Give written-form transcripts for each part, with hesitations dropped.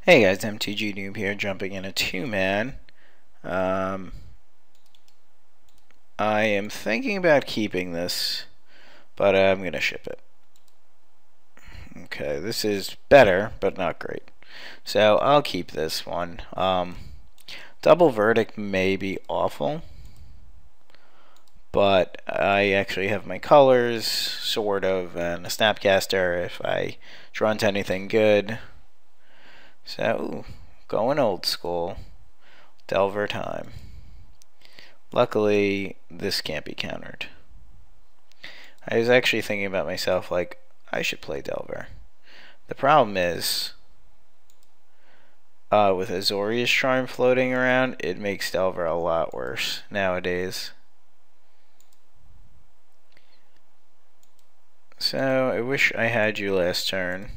Hey guys, MTG Noob here, jumping in a two-man. Um, I am thinking about keeping this, but I'm going to ship it. Okay, this is better, but not great. So I'll keep this one. Double Verdict may be awful, but I actually have my colors, sort of, and a Snapcaster if I draw into anything good. So, going old school. Delver time. Luckily, this can't be countered. I was actually thinking about myself, like, I should play Delver. The problem is, with Azorius Charm floating around, it makes Delver a lot worse nowadays. So, I wish I had you last turn,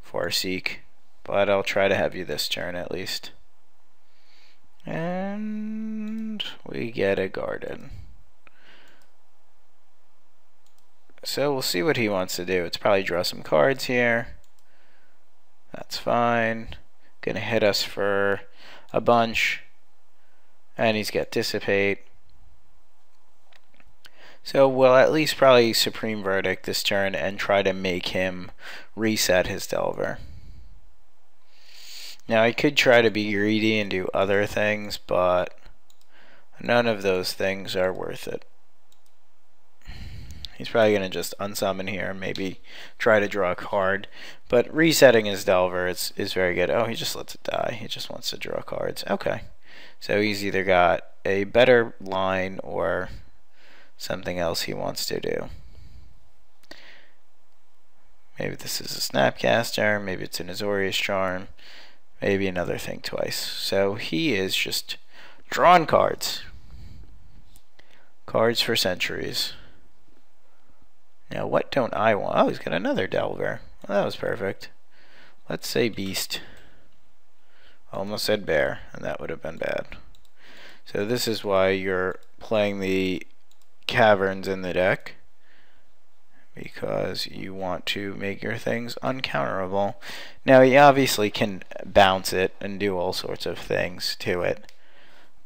Farseek, but I'll try to have you this turn at least. And we get a garden. So we'll see what he wants to do. It's probably draw some cards here. That's fine. Gonna hit us for a bunch. And he's got Dissipate. So we'll at least probably Supreme Verdict this turn and try to make him reset his Delver. Now I could try to be greedy and do other things, but none of those things are worth it. He's probably going to just unsummon here, maybe try to draw a card. But resetting his Delver is very good. Oh, he just lets it die. He just wants to draw cards. Okay. So he's either got a better line or something else he wants to do. Maybe this is a Snapcaster. Maybe it's an Azorius Charm. Maybe another thing twice. So he is just drawing cards. Cards for centuries. Now what don't I want? Oh, he's got another Delver. Well, that was perfect. Let's say Beast. Almost said Bear, and that would have been bad. So this is why you're playing the Caverns in the deck, because you want to make your things uncounterable. Now he obviously can bounce it and do all sorts of things to it,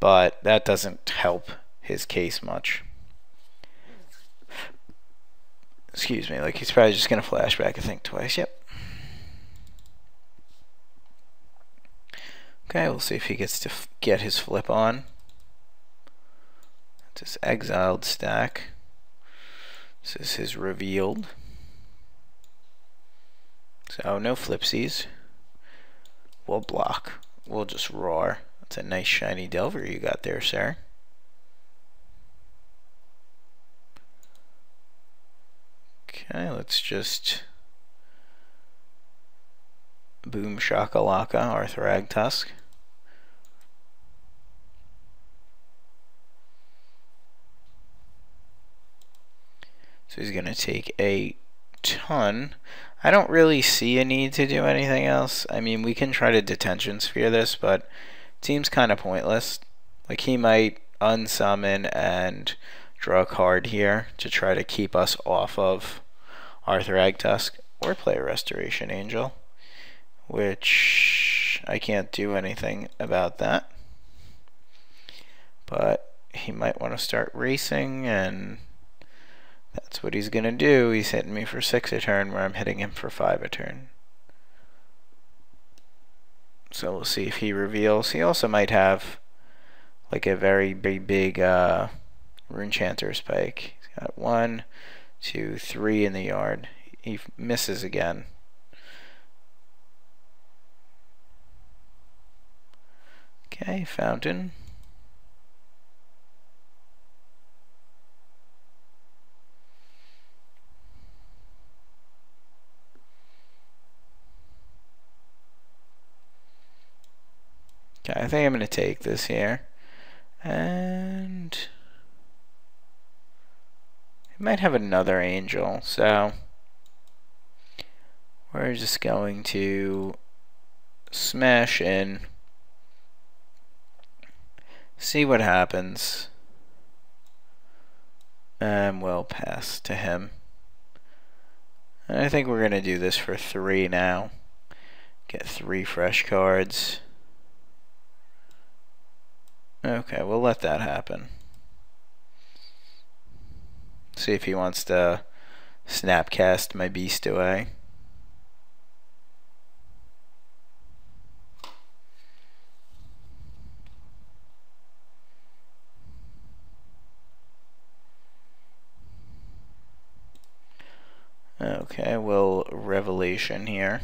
but that doesn't help his case much. Excuse me, like he's probably just going to flashback, I think, twice. Yep. Okay, we'll see if he gets to get his flip on. That's his exiled stack. This is his revealed. So no flipsies. We'll block. We'll just roar. That's a nice shiny Delver you got there, sir. Okay, let's just boom shakalaka our Thragtusk. So he's going to take a ton. I don't really see a need to do anything else. I mean, we can try to Detention Sphere this, but it seems kind of pointless. Like, he might unsummon and draw a card here to try to keep us off of our Thragtusk, or play a Restoration Angel, which I can't do anything about that. But he might want to start racing, and that's what he's going to do. He's hitting me for 6 a turn, where I'm hitting him for 5 a turn. So we'll see if he reveals. He also might have like a very big Runechanter Spike. He's got 1, 2, 3 in the yard. He misses again. Okay, Fountain. Okay, I think I'm going to take this here. And he might have another angel, so we're just going to smash in, see what happens, and we'll pass to him. And I think we're going to do this for 3 now, Get 3 fresh cards. Okay, we'll let that happen. See if he wants to snapcast my beast away. Okay, we'll Revelation here.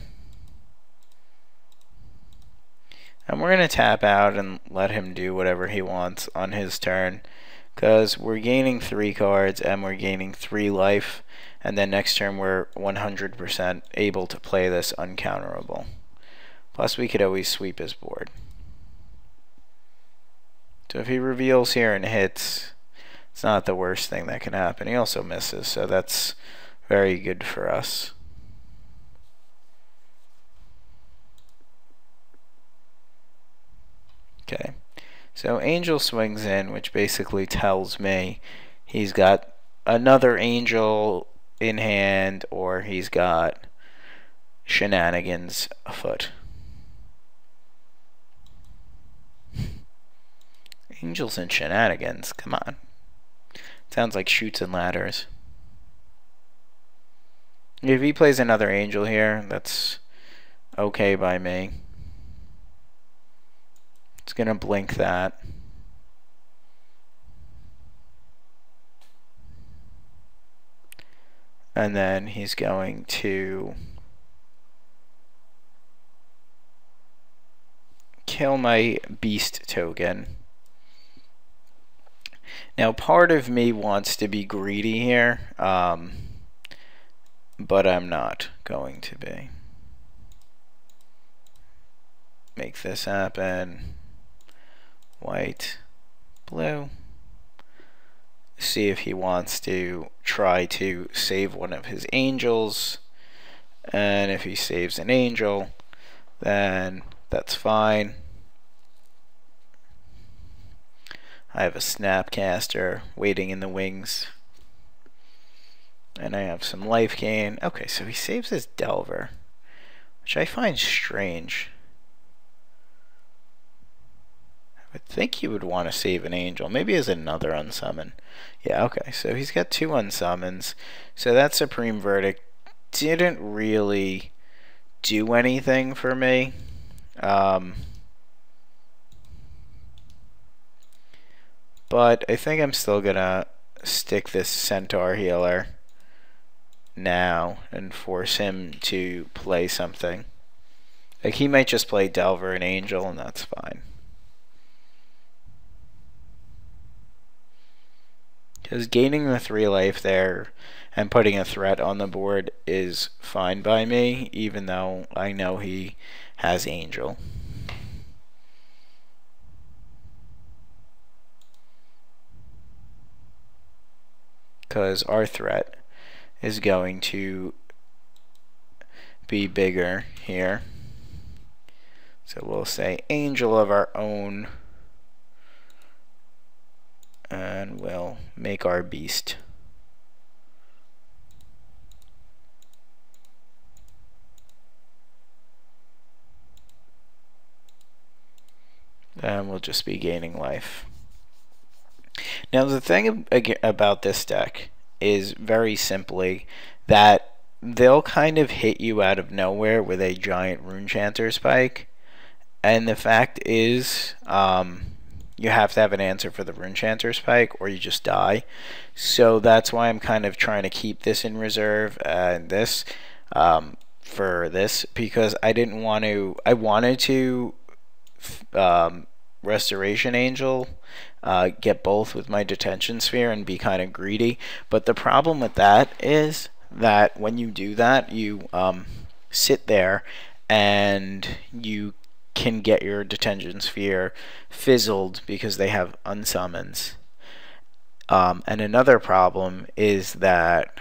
And we're going to tap out and let him do whatever he wants on his turn, because we're gaining 3 cards and we're gaining 3 life, and then next turn we're 100% able to play this uncounterable. Plus we could always sweep his board. So if he reveals here and hits, it's not the worst thing that can happen. He also misses, so that's very good for us. Okay, so Angel swings in, which basically tells me he's got another Angel in hand, or he's got shenanigans afoot. Angels and shenanigans, come on. Sounds like Chutes and Ladders. If he plays another Angel here, that's okay by me. It's going to blink that. And then he's going to kill my beast token. Now part of me wants to be greedy here, but I'm not going to be. Make this happen. White, blue. See if he wants to try to save one of his angels, and if he saves an angel, then that's fine. I have a Snapcaster waiting in the wings, and I have some life gain. Okay, so he saves his Delver, which I find strange. I think he would want to save an angel. Maybe as another unsummon. Yeah, okay. So he's got 2 unsummons. So that Supreme Verdict didn't really do anything for me. But I think I'm still going to stick this Centaur Healer now and force him to play something. Like, he might just play Delver and Angel, and that's fine. Because gaining the 3 life there and putting a threat on the board is fine by me, even though I know he has Angel. Because our threat is going to be bigger here. So we'll say Angel of our own. And we'll make our beast. And we'll just be gaining life. Now the thing about this deck is very simply that they'll kind of hit you out of nowhere with a giant Rune Chanter spike. And the fact is, you have to have an answer for the Rune Chanter spike or you just die. So that's why I'm kind of trying to keep this in reserve and this for this, because I didn't want to. I wanted to Restoration Angel, get both with my Detention Sphere and be kind of greedy. But the problem with that is that when you do that, you sit there and you can get your Detention Sphere fizzled because they have unsummons. And another problem is that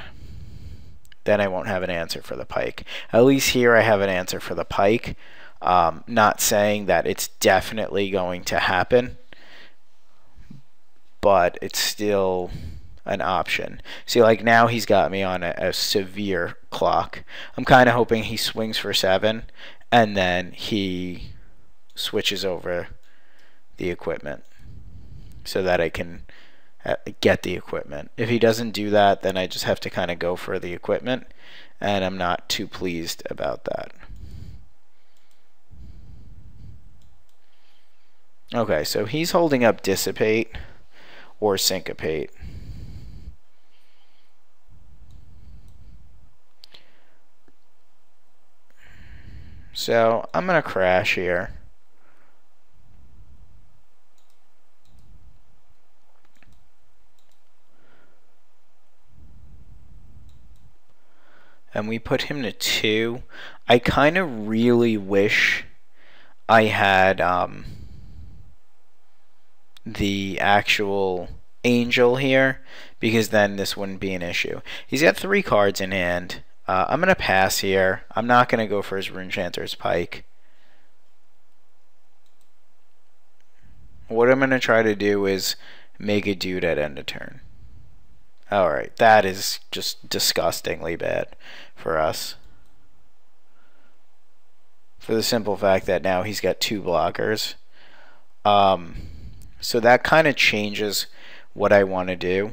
then I won't have an answer for the Pike. At least here I have an answer for the Pike. Not saying that it's definitely going to happen, but it's still an option. See, like now he's got me on a severe clock. I'm kind of hoping he swings for 7 and then he switches over the equipment so that I can get the equipment. If he doesn't do that, then I just have to kind of go for the equipment, and I'm not too pleased about that. Okay, so he's holding up Dissipate or Syncopate. So I'm going to crash here. And we put him to 2. I kind of really wish I had the actual Angel here, because then this wouldn't be an issue. He's got 3 cards in hand. I'm going to pass here. I'm not going to go for his Runechanter's Pike. What I'm going to try to do is make a dude at end of turn. Alright, that is just disgustingly bad for us. For the simple fact that now he's got 2 blockers. So that kind of changes what I want to do.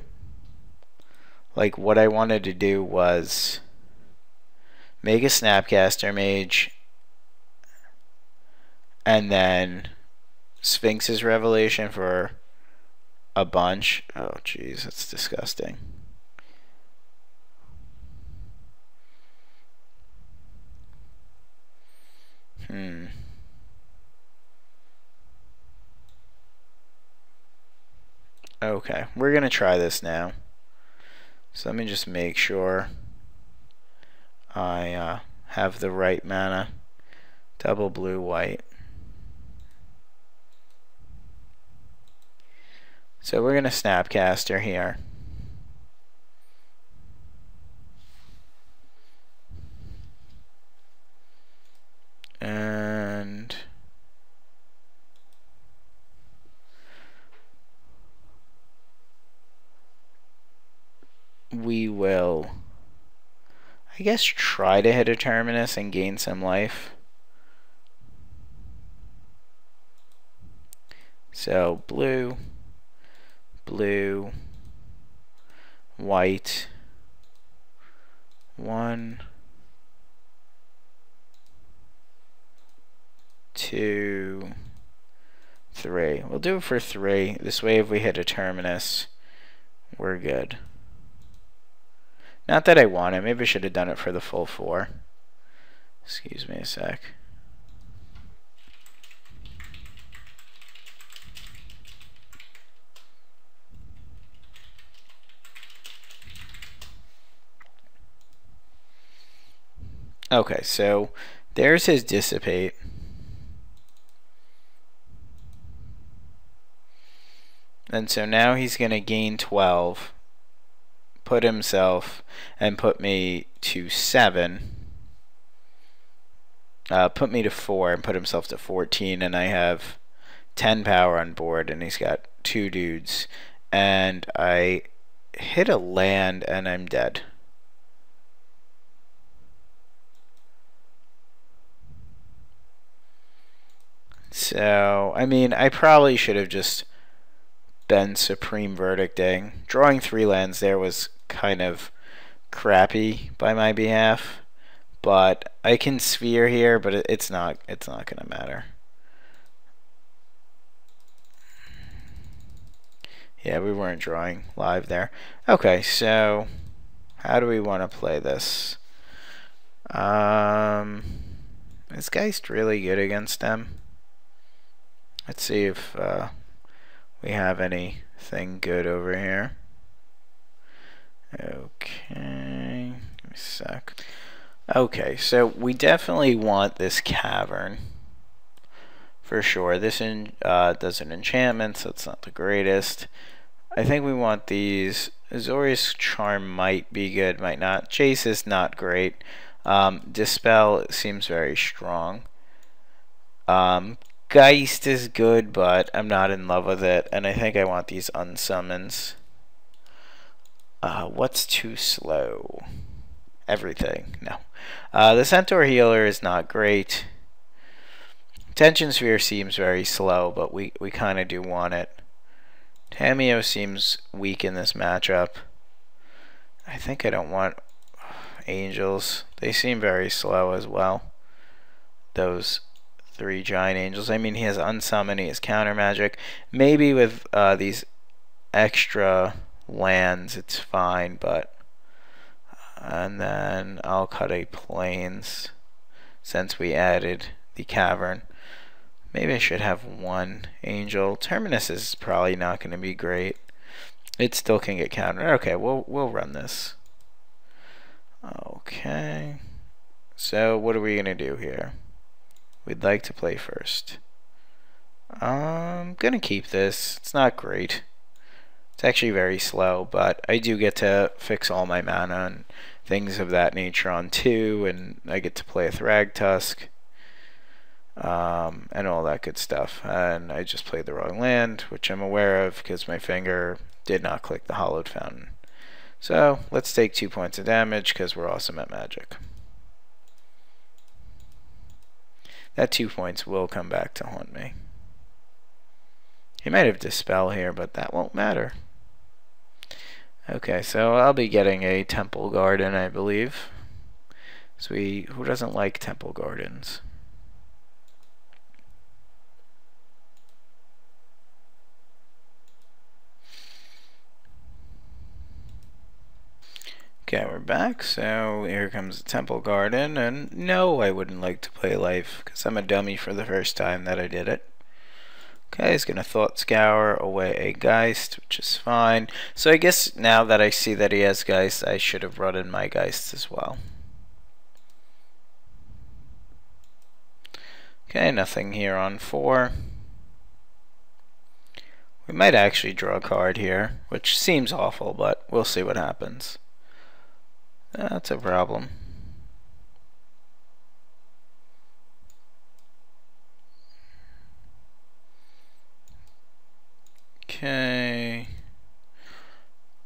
Like, what I wanted to do was make a Snapcaster Mage, and then Sphinx's Revelation for a bunch. Oh, jeez, that's disgusting. Okay, we're going to try this now. So let me just make sure I have the right mana. Double blue, white. So we're going to Snapcaster here. And we will, I guess, try to hit a Terminus and gain some life. So blue, blue, white, 1, 2, 3. We'll do it for 3. This way, if we hit a Terminus, we're good. Not that I want it. Maybe I should have done it for the full 4. Excuse me a sec. Okay, so there's his Dissipate. And so now he's going to gain 12, put himself, and put me to 7. Put me to 4 and put himself to 14, and I have 10 power on board, and he's got 2 dudes. And I hit a land, and I'm dead. So, I mean, I probably should have just been Supreme Verdicting. Drawing 3 lands there was kind of crappy by my behalf, but I can Sphere here, but it's not gonna matter. Yeah, we weren't drawing live there. Okay, so how do we want to play this? Is Geist really good against them? Let's see if we have anything good over here. Okay, give me a sec. Okay, so we definitely want this Cavern for sure. This does an enchantment, so it's not the greatest. I think we want these. Azorius Charm might be good, might not. Chase is not great. Dispel seems very strong. Geist is good, but I'm not in love with it, and I think I want these unsummons. What's too slow? Everything. No. The Centaur Healer is not great. Tension Sphere seems very slow, but we kind of do want it. Tameo seems weak in this matchup. I think I don't want Angels. They seem very slow as well. Those 3 giant angels. I mean, he has unsummon, he has counter magic. Maybe with these extra lands it's fine, but and then I'll cut a plains since we added the cavern. Maybe I should have 1 angel. Terminus is probably not going to be great. It still can get countered. Okay, we'll run this. Okay. So what are we going to do here? We'd like to play first. I'm going to keep this. It's not great. It's actually very slow, but I do get to fix all my mana and things of that nature on 2, and I get to play a Thragtusk. And all that good stuff. And I just played the wrong land, which I'm aware of because my finger did not click the Hallowed Fountain. So let's take 2 points of damage because we're awesome at Magic. That 2 points will come back to haunt me. He might have Dispel here, but that won't matter. Okay, so I'll be getting a Temple Garden, I believe. So who doesn't like Temple Gardens? Okay, we're back, so here comes the Temple Garden, and no, I wouldn't like to play life, because I'm a dummy for the first time that I did it. Okay, he's going to Thought Scour away a Geist, which is fine. So I guess now that I see that he has Geist, I should have brought in my Geist as well. Okay, nothing here on 4. We might actually draw a card here, which seems awful, but we'll see what happens. That's a problem. Okay.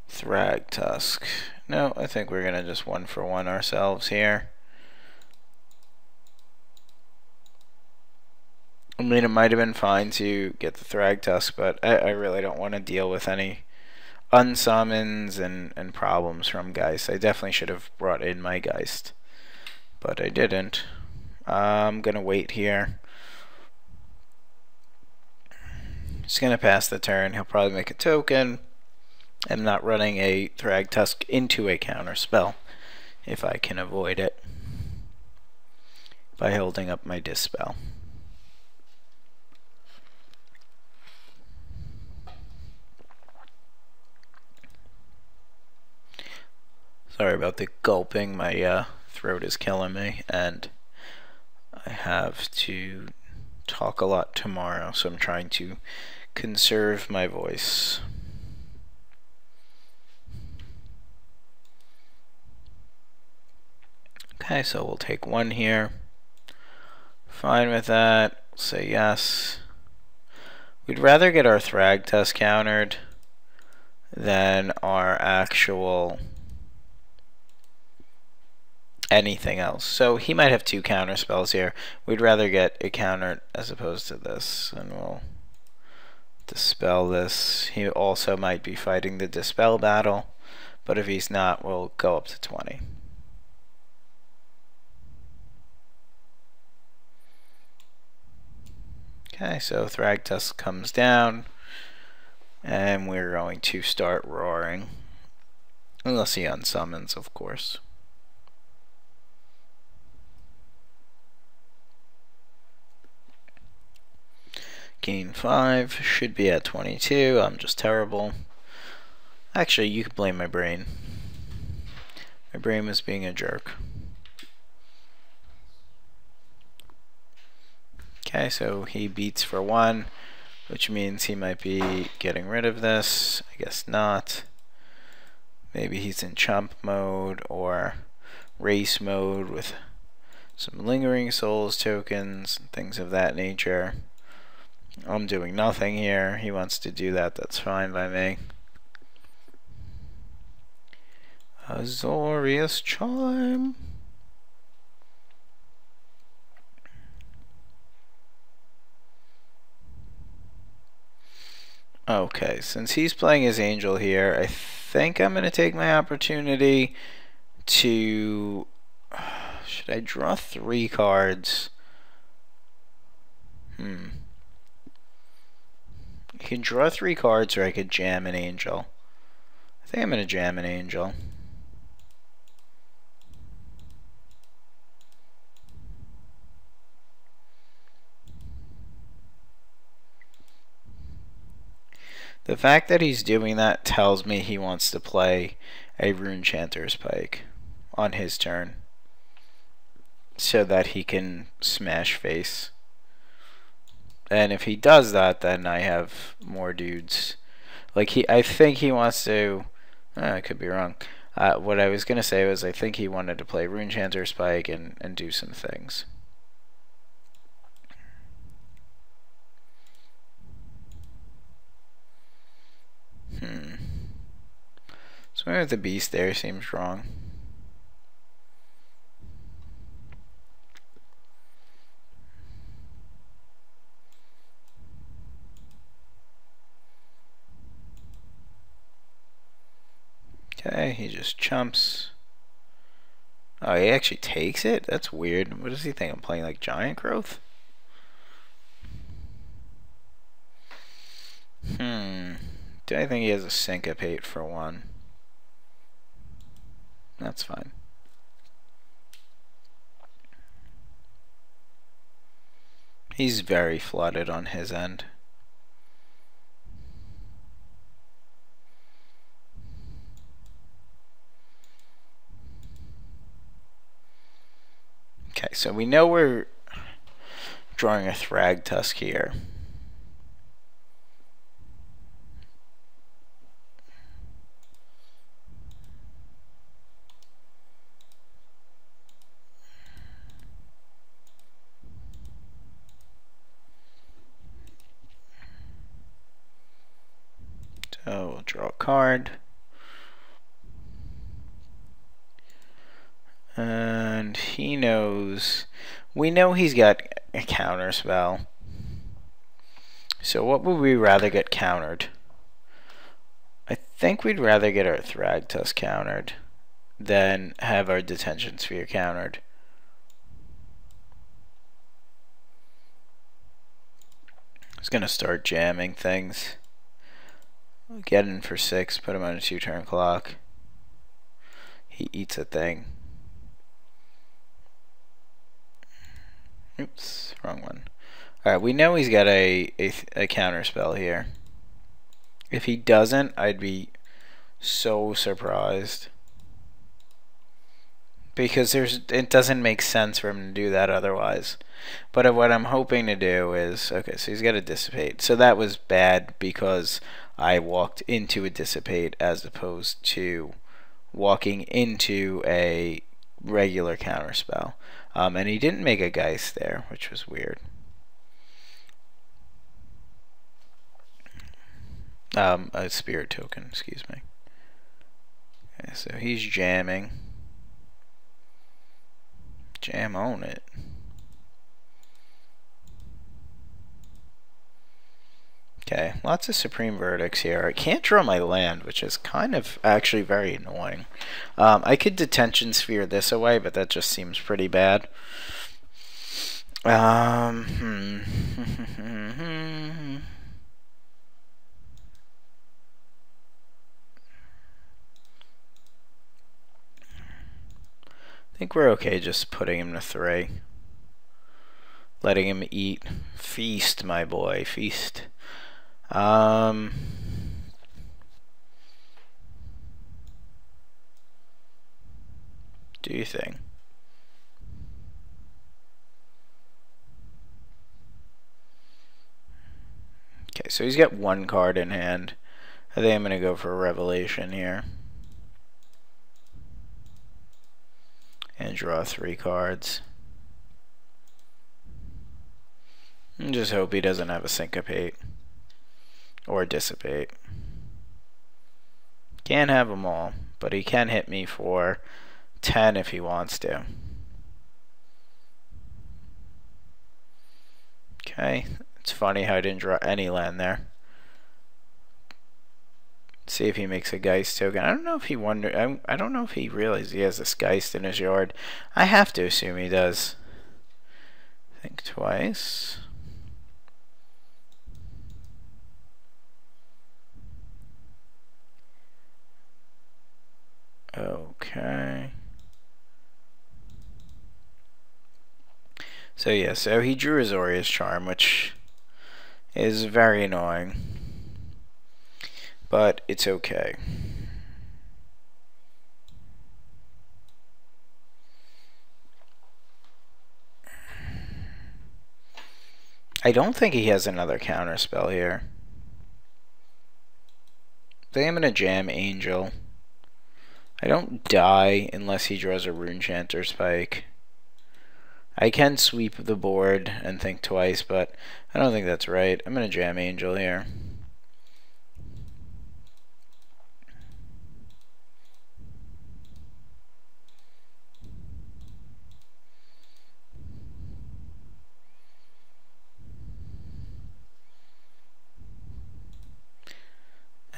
Thragtusk. No, I think we're going to just 1-for-1 ourselves here. I mean, it might have been fine to get the Thragtusk, but I really don't want to deal with any unsummons and problems from Geist. I definitely should have brought in my Geist, but I didn't. I'm gonna wait here. Just gonna pass the turn. He'll probably make a token. I'm not running a Thragtusk into a counter spell if I can avoid it by holding up my Dispel. Sorry about the gulping, my throat is killing me, and I have to talk a lot tomorrow, so I'm trying to conserve my voice. Okay, so we'll take 1 here. Fine with that. Say yes. We'd rather get our Thragtusk countered than our actual anything else. So he might have 2 counter spells here. We'd rather get it countered as opposed to this, and we'll dispel this. He also might be fighting the dispel battle, but if he's not, we'll go up to 20. Okay, so Thragtusk comes down, and we're going to start roaring, unless he unsummons, of course. Gain 5, should be at 22. I'm just terrible. Actually, you can blame my brain. My brain was being a jerk. Okay, so he beats for 1, which means he might be getting rid of this. I guess not. Maybe he's in chump mode or race mode with some lingering souls tokens and things of that nature. I'm doing nothing here. He wants to do that. That's fine by me. Azorius Charm. Okay, since he's playing his angel here, I think I'm going to take my opportunity to... Should I draw 3 cards? I can draw 3 cards, or I could jam an angel. I think I'm going to jam an angel. The fact that he's doing that tells me he wants to play a Rune Chanter's Pike on his turn, so that he can smash face. And if he does that, then I have more dudes. Like, I think he wants to... I could be wrong. What I was going to say was I think he wanted to play Rune Chanter's Pike and do some things. Swimming with the beast there seems wrong. Okay, he just chumps. Oh, he actually takes it? That's weird. What does he think? I'm playing like Giant Growth? Do I think he has a syncopate for 1? That's fine. He's very flooded on his end. Okay, so we know we're drawing a Thragtusk here. So we'll draw a card. And he knows... We know he's got a counter spell. So what would we rather get countered? I think we'd rather get our Thragtusk countered than have our Detention Sphere countered. I was going to start jamming things. Get in for 6, put him on a 2-turn clock. He eats a thing. Oops, wrong one. Alright, we know he's got a counter spell here. If he doesn't, I'd be so surprised. Because it doesn't make sense for him to do that otherwise. But what I'm hoping to do is... Okay, so he's got to Dissipate. So that was bad because I walked into a Dissipate as opposed to walking into a regular counterspell. And he didn't make a Geist there, which was weird. A Spirit Token, excuse me. Okay, so he's jamming. Jam on it. Okay, lots of Supreme Verdicts here. I can't draw my land, which is kind of actually very annoying. I could Detention Sphere this away, but that just seems pretty bad. I think we're okay just putting him to 3. Letting him eat. Feast, my boy, feast. Do you think? Okay, so he's got 1 card in hand. I think I'm going to go for a Revelation here. And draw 3 cards. And just hope he doesn't have a Syncopate. Or Dissipate. Can't have them all, but he can hit me for 10 if he wants to. Okay, it's funny how I didn't draw any land there. See if he makes a Geist token. I don't know if he I don't know if he realizes he has this Geist in his yard. I have to assume he does. Think twice. Okay. So yeah, so he drew Azorius Charm, which is very annoying. But it's okay. I don't think he has another counterspell here. I think I'm gonna jam Angel. I don't die unless he draws a Runechanter Spike. I can sweep the board and think twice, but I don't think that's right. I'm gonna jam Angel here.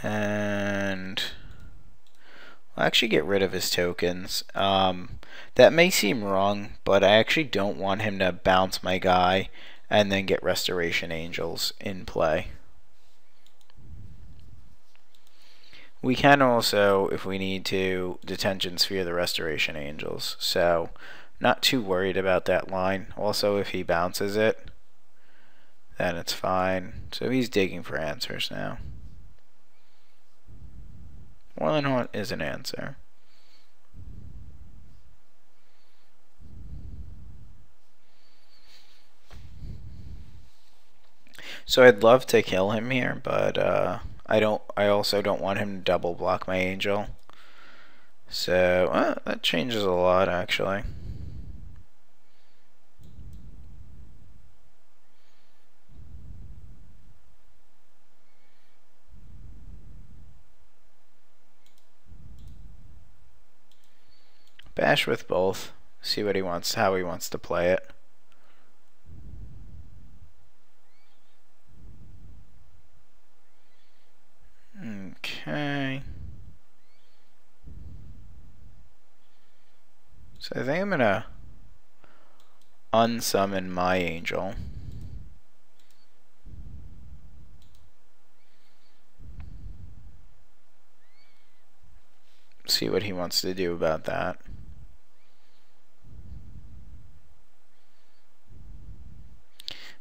And I'll actually get rid of his tokens. That may seem wrong, but I actually don't want him to bounce my guy and then get Restoration Angels in play. We can also, if we need to, Detention Sphere the Restoration Angels. So, not too worried about that line. Also, if he bounces it, then it's fine. So he's digging for answers now. Moreland Haunt is an answer. So I'd love to kill him here, but I also don't want him to double block my Angel. So that changes a lot, actually. Bash with both. See what he wants, how he wants to play it. Okay. So I think I'm gonna unsummon my Angel. See what he wants to do about that.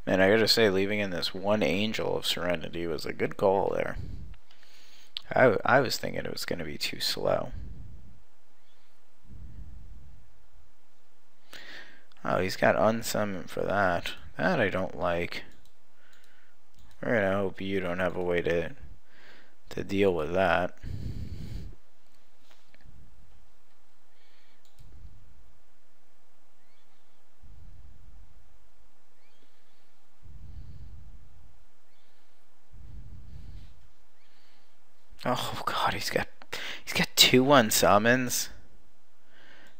Man, I gotta say, leaving in this one Angel of Serenity was a good call there. I was thinking it was going to be too slow. Oh, he's got unsummon for that. That I don't like. We're going to hope you don't have a way to deal with that. Oh god, he's got 2 unsummons.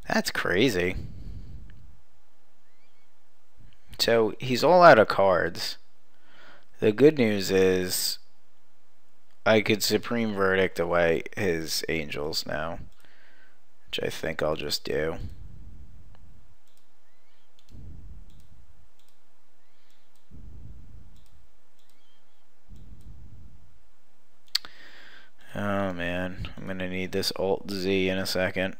That's crazy. So he's all out of cards. The good news is I could Supreme Verdict away his Angels now, which I think I'll just do. Oh man, I'm gonna need this Alt Z in a second.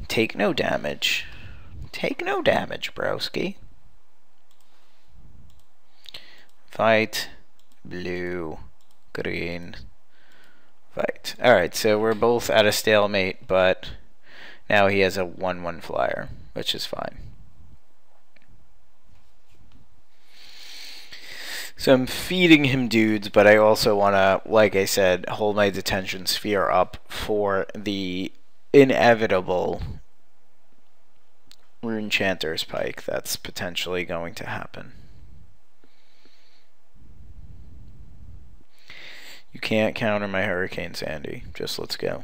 Take no damage. Take no damage, broski. Fight. Blue. Green. Fight. Alright, so we're both at a stalemate, but now he has a 1/1 flyer, which is fine. So I'm feeding him dudes, but I also want to, like I said, hold my Detention Sphere up for the inevitable Runechanter's Pike that's potentially going to happen. You can't counter my Hurricane Sandy. Just let's go.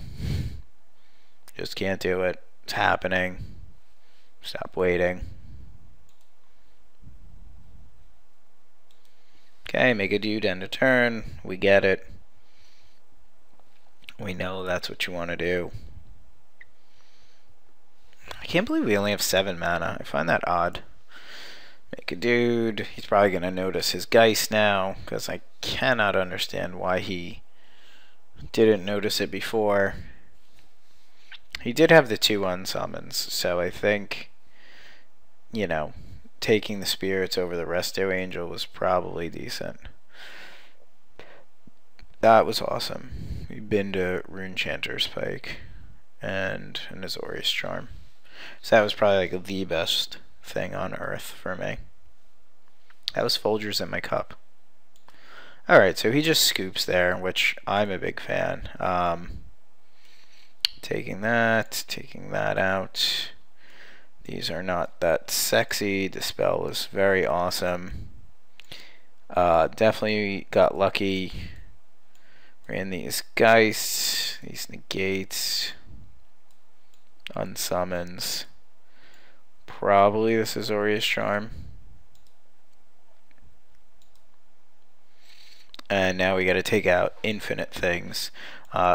Just can't do it. It's happening. Stop waiting. Okay, make a dude end a turn. We get it. We know that's what you want to do. I can't believe we only have 7 mana. I find that odd. Make a dude. He's probably going to notice his Geist now, because I cannot understand why he didn't notice it before. He did have the 2 unsummons, so I think, you know, taking the spirits over the Resto Angel was probably decent. That was awesome. We've been to Runechanter's Pike and an Azorius Charm. So that was probably like the best thing on earth for me. That was Folgers in my cup. Alright, so he just scoops there, which I'm a big fan. Taking that out. These are not that sexy. Dispel was very awesome. Definitely got lucky. Ran these Geists, these Negates, Unsummons. Probably this is Azorius Charm. And now we gotta take out infinite things.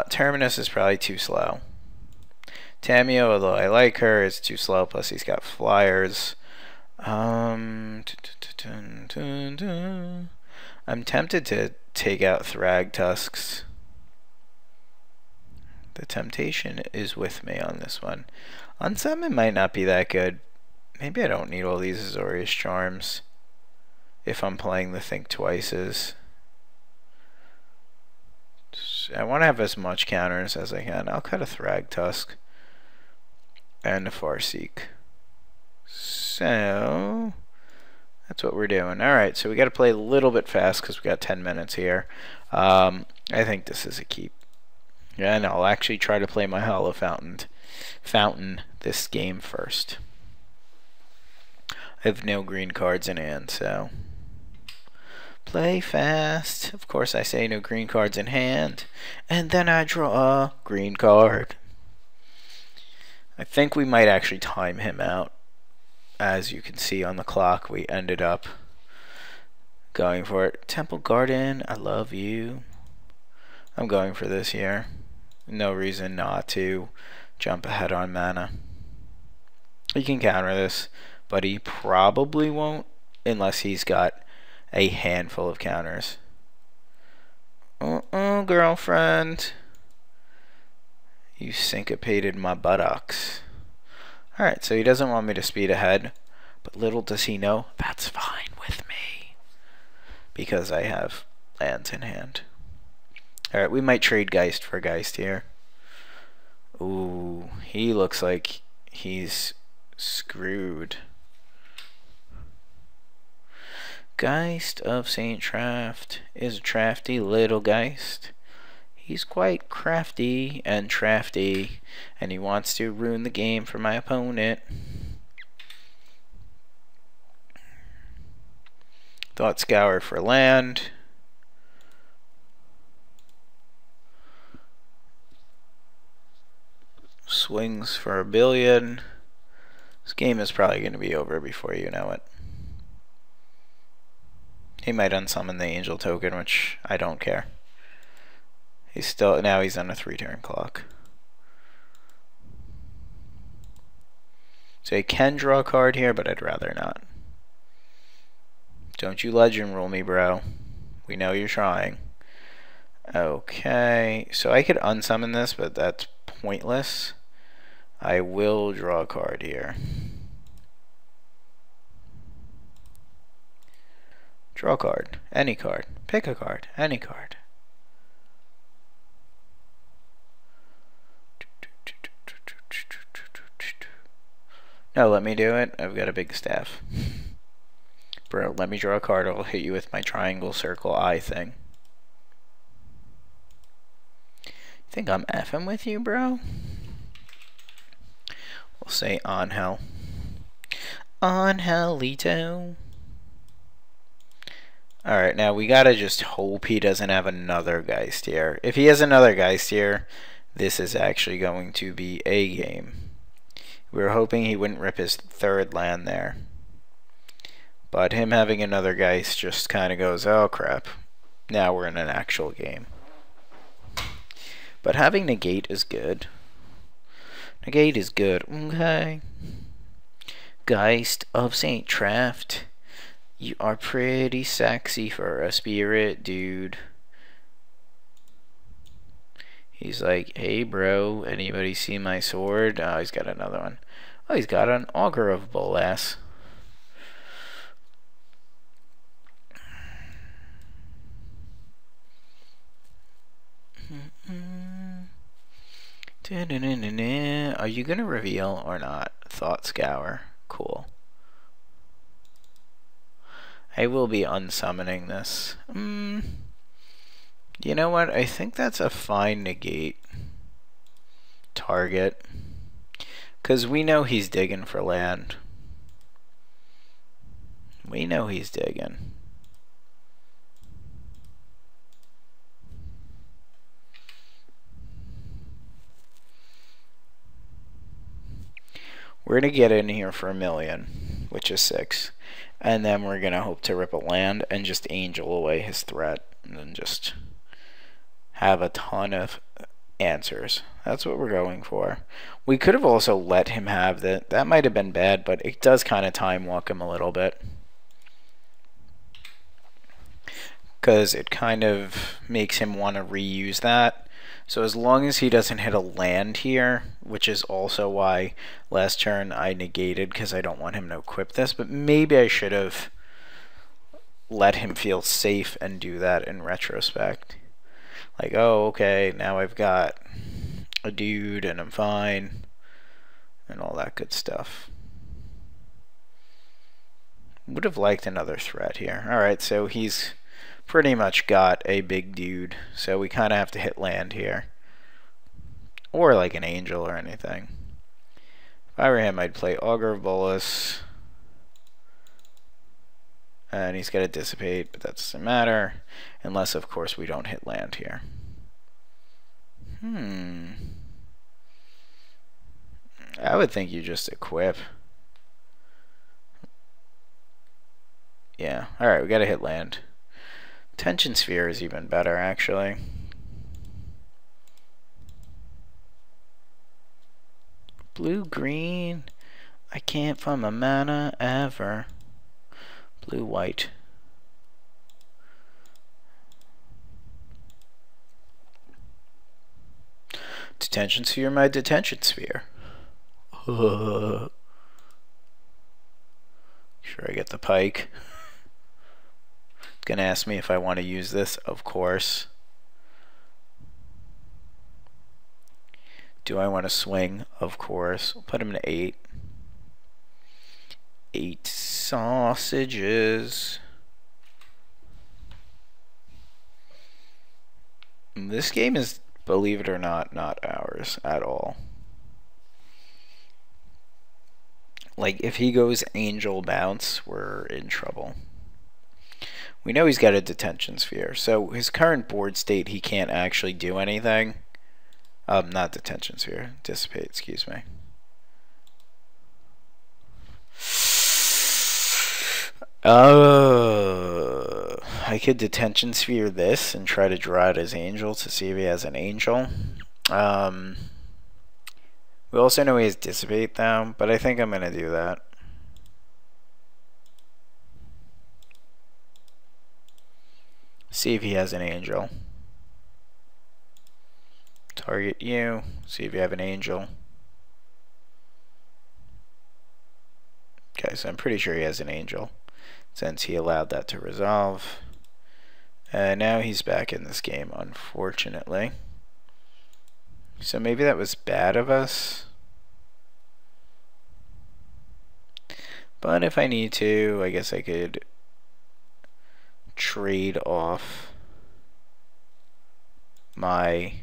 Terminus is probably too slow. Tamio, although I like her, is too slow, plus he's got flyers. I'm tempted to take out Thrag Tusks. The temptation is with me on this one. Unsummon might not be that good. Maybe I don't need all these Azorius Charms if I'm playing the Think Twices. I want to have as much counters as I can. I'll cut a Thrag Tusk and a Farseek. So that's what we're doing. Alright, so we got to play a little bit fast because we got 10 minutes here. I think this is a keep. And I'll actually try to play my Hollow Fountain this game first. I have no green cards in hand, so play fast. Of course I say no green cards in hand. And then I draw a green card. I think we might actually time him out. As you can see on the clock, we ended up going for it. Temple Garden, I love you. I'm going for this here. No reason not to jump ahead on mana. He can counter this, but he probably won't unless he's got a handful of counters. Girlfriend. You syncopated my buttocks. Alright, so he doesn't want me to speed ahead, but little does he know, that's fine with me. Because I have lands in hand. Alright, we might trade Geist for Geist here. Ooh, he looks like he's screwed. Geist of Saint Traft is a crafty little Geist. He's quite crafty and trafty, and he wants to ruin the game for my opponent. Thought Scour for land. Swings for a billion. This game is probably going to be over before you know it. He might unsummon the angel token, which I don't care. He's still, now he's on a 3-turn clock. So he can draw a card here, but I'd rather not. Don't you legend rule me, bro. We know you're trying. Okay, so I could unsummon this, but that's pointless. I will draw a card here. Draw a card. Any card. Pick a card. Any card. No, let me do it. I've got a big staff. Bro, let me draw a card. I'll hit you with my triangle, circle, eye thing. Think I'm effing with you, bro? We'll say Angel. Angelito. Alright, now we gotta just hope he doesn't have another Geist here. If he has another Geist here, this is actually going to be a game. We were hoping he wouldn't rip his third land there. But him having another Geist just kind of goes, oh crap, now we're in an actual game. But having Negate is good. Negate is good. Okay. Geist of St. Traft. You are pretty sexy for a spirit, dude. He's like, hey bro, anybody see my sword? Oh, he's got another one. Oh, he's got an Augur of Bolas. Are you gonna reveal or not? Thought Scour. Cool. I will be unsummoning this. You know what? I think that's a fine negate target. Because we know he's digging for land. We know he's digging. We're going to get in here for $1 million, which is 6. And then we're going to hope to rip a land and just angel away his threat. And then just have a ton of answers. That's what we're going for. We could have also let him have that. That might have been bad, but it does kind of time walk him a little bit. Because it kind of makes him want to reuse that. So as long as he doesn't hit a land here, which is also why last turn I negated because I don't want him to equip this, but maybe I should have let him feel safe and do that in retrospect. Like, oh, okay, now I've got a dude and I'm fine and all that good stuff. Would have liked another threat here. Alright, so he's pretty much got a big dude, so we kind of have to hit land here. Or like an angel or anything. If I were him, I'd play Augur of Bolas. And he's got to dissipate, but that doesn't matter. Unless, of course, we don't hit land here. I would think you just equip. Yeah, alright, we got to hit land. Tension Sphere is even better, actually. Blue-green. I can't find my mana ever. Blue-white. Detention Sphere, my Detention Sphere. Sure, I get the pike. Gonna ask me if I want to use this, of course. Do I want to swing? Of course. We'll put him to 8. 8 sausages. This game is, believe it or not ours at all. Like, if he goes Angel Bounce, we're in trouble. We know he's got a Detention Sphere, so his current board state, he can't actually do anything. Not Detention Sphere, Dissipate, excuse me. I could Detention Sphere this and try to draw out his Angel to see if he has an Angel. We also know he has Dissipate though, but I think I'm going to do that. See if he has an Angel. Target you. See if you have an Angel. Okay, so I'm pretty sure he has an Angel, since he allowed that to resolve. Now he's back in this game, unfortunately. So maybe that was bad of us. But if I need to, I guess I could trade off my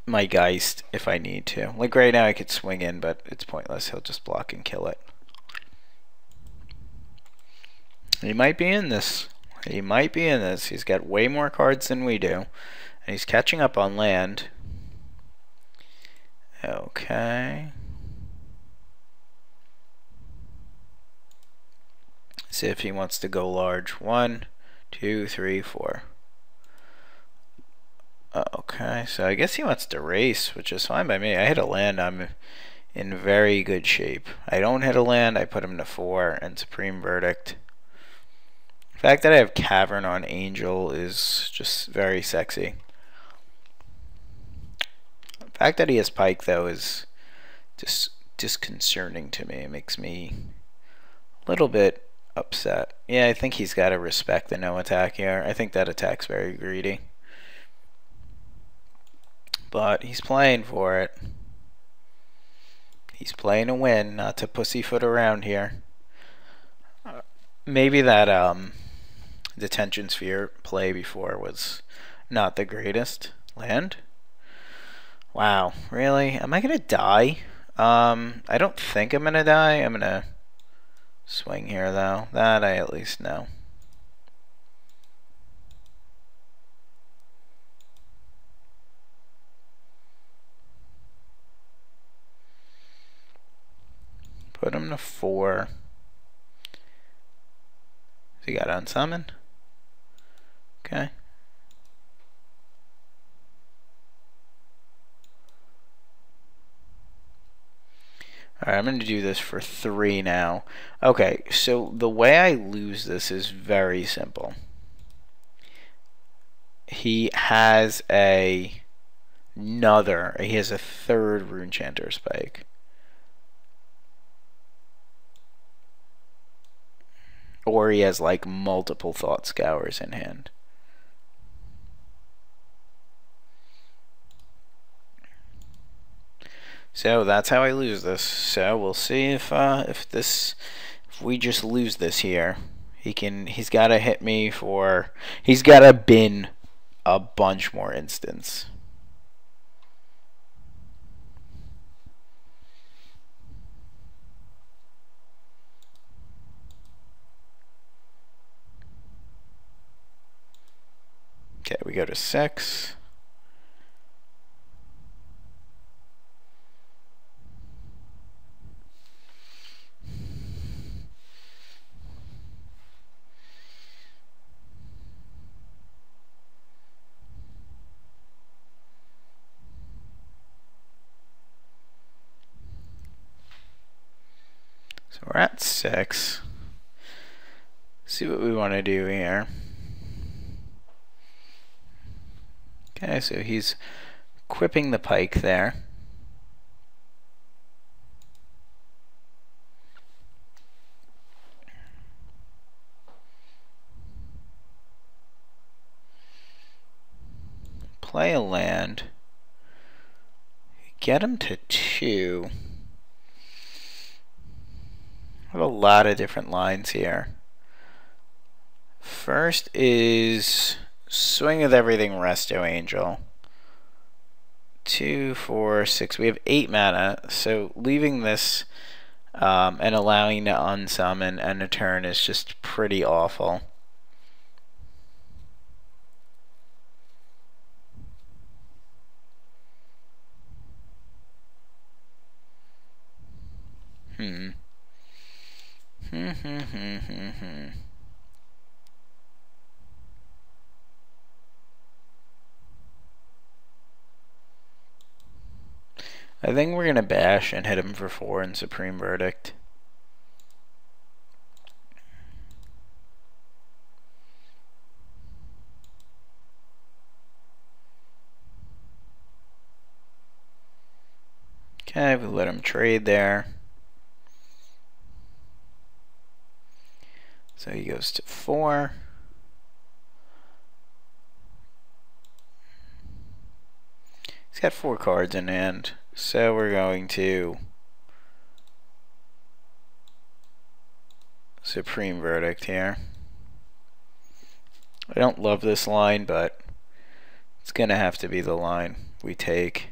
my Geist if I need to. Like right now I could swing in, but it's pointless. He'll just block and kill it. He might be in this. He might be in this. He's got way more cards than we do. And he's catching up on land. Okay. See if he wants to go large. 1, 2, 3, 4. Okay, so I guess he wants to race, which is fine by me. I hit a land, I'm in very good shape. I don't hit a land, I put him to 4, and Supreme Verdict. The fact that I have Cavern on Angel is just very sexy. The fact that he has Pike, though, is just disconcerting to me. It makes me a little bit upset. Yeah, I think he's got to respect the no attack here. I think that attack's very greedy. But he's playing for it. He's playing to win, not to pussyfoot around here. Maybe that detention sphere play before was not the greatest. Land? Wow, really? Am I gonna die? I don't think I'm gonna die. I'm gonna swing here though. That I at least know. Put him to 4. So you got unsummon? Okay. Alright, I'm going to do this for 3 now. Okay, so the way I lose this is very simple. He has he has a 3rd Rune Chanter Spike. Or he has like multiple Thought Scours in hand. So that's how I lose this. So we'll see if we just lose this here. He's gotta hit me for, he's gotta bin a bunch more instants. Okay, we go to 6. So we're at 6. See what we want to do here. Okay, so he's equipping the pike there. Play a land. Get him to 2. I have a lot of different lines here. First is swing with everything, Resto Angel. 2, 4, 6. We have 8 mana, so leaving this and allowing to unsummon and a turn is just pretty awful. I think we're going to bash and hit him for 4 in Supreme Verdict. Okay, we let him trade there. So he goes to 4. He's got 4 cards in hand. So we're going to Supreme Verdict here. I don't love this line, but it's going to have to be the line we take.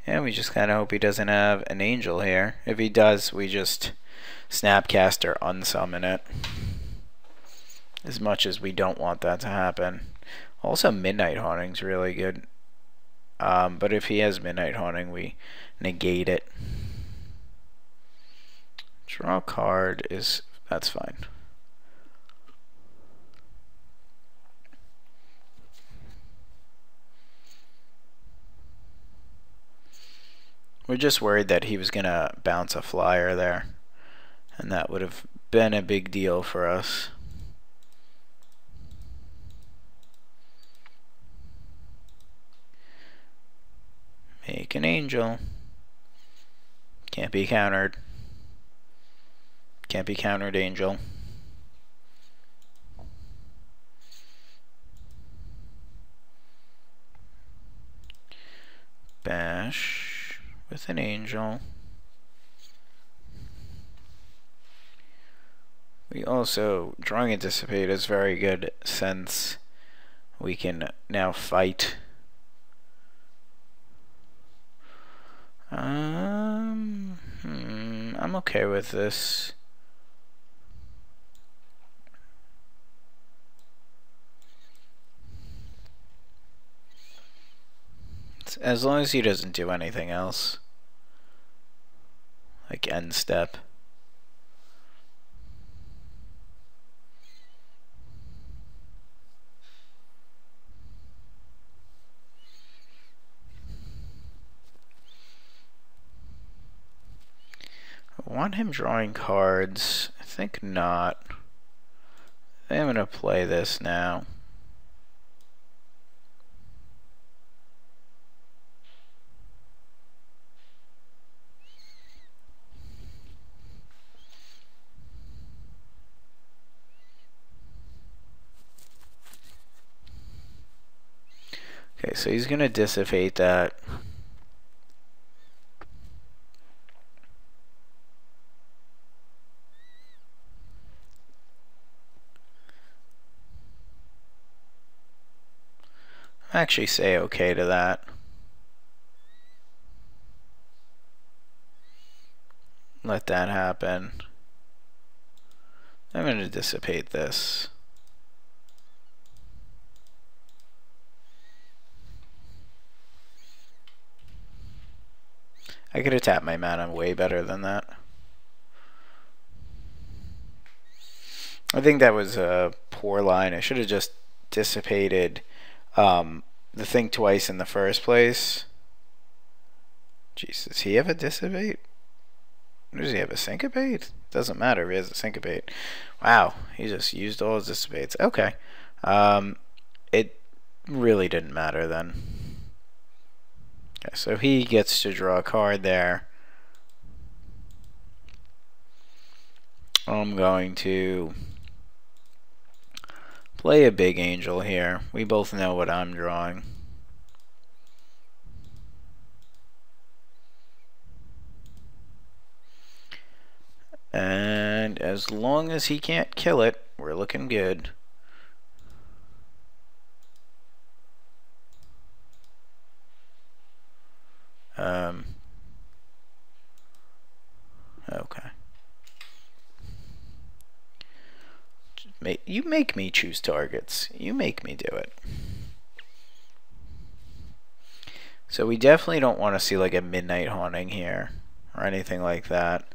And we just kind of hope he doesn't have an angel here. If he does, we just Snapcast or unsummon it. As much as we don't want that to happen. Also, Midnight Haunting's really good. But if he has Midnight Haunting, we negate it. Draw a card is, that's fine. We're just worried that he was going to bounce a flyer there, and that would have been a big deal for us. Make an angel. Can't be countered. Can't be countered, angel. Bash with an angel. We also, drawing a dissipate is very good since we can now fight. I'm okay with this. As long as he doesn't do anything else, like end step. I want him drawing cards. I think not. I'm going to play this now. Okay, so he's going to dissipate that. I actually say okay to that. Let that happen. I'm going to dissipate this. I could have tapped my mana way better than that. I think that was a poor line. I should have just dissipated the thing twice in the first place. Jeez, does he have a dissipate? Or does he have a syncopate? Doesn't matter if he has a syncopate. Wow, he just used all his dissipates. Okay. It really didn't matter then. Okay, so he gets to draw a card there. I'm going to play a big angel here. We both know what I'm drawing. And as long as he can't kill it, we're looking good. Okay. You make me choose targets. You make me do it. So we definitely don't want to see like a Midnight Haunting here or anything like that.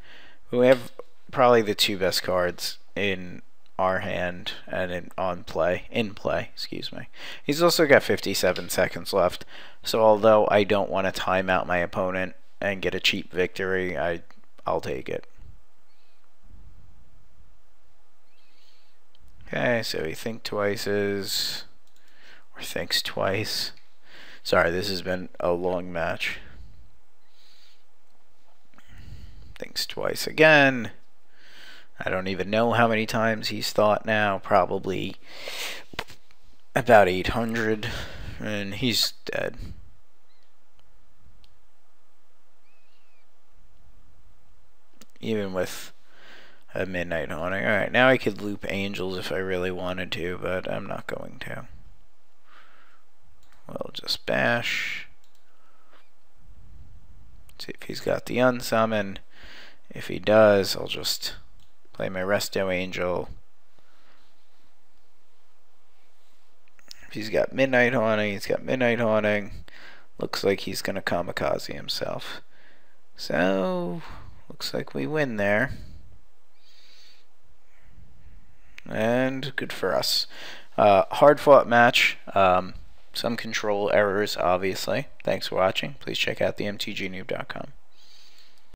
We have probably the two best cards in our hand and in play, excuse me. He's also got 57 seconds left. So although I don't want to time out my opponent and get a cheap victory, I'll take it. Okay, so he thinks twice, Sorry, this has been a long match. Thinks twice again. I don't even know how many times he's thought now. Probably about 800, and he's dead. Even with a Midnight Haunting. Alright, now I could loop angels if I really wanted to, but I'm not going to. We'll just bash. See if he's got the unsummon. If he does, I'll just play my Resto Angel. If he's got Midnight Haunting, he's got Midnight Haunting. Looks like he's going to kamikaze himself. So, looks like we win there. and good for us. Hard-fought match. Some control errors, obviously. Thanks for watching. Please check out the mtgnoob.com.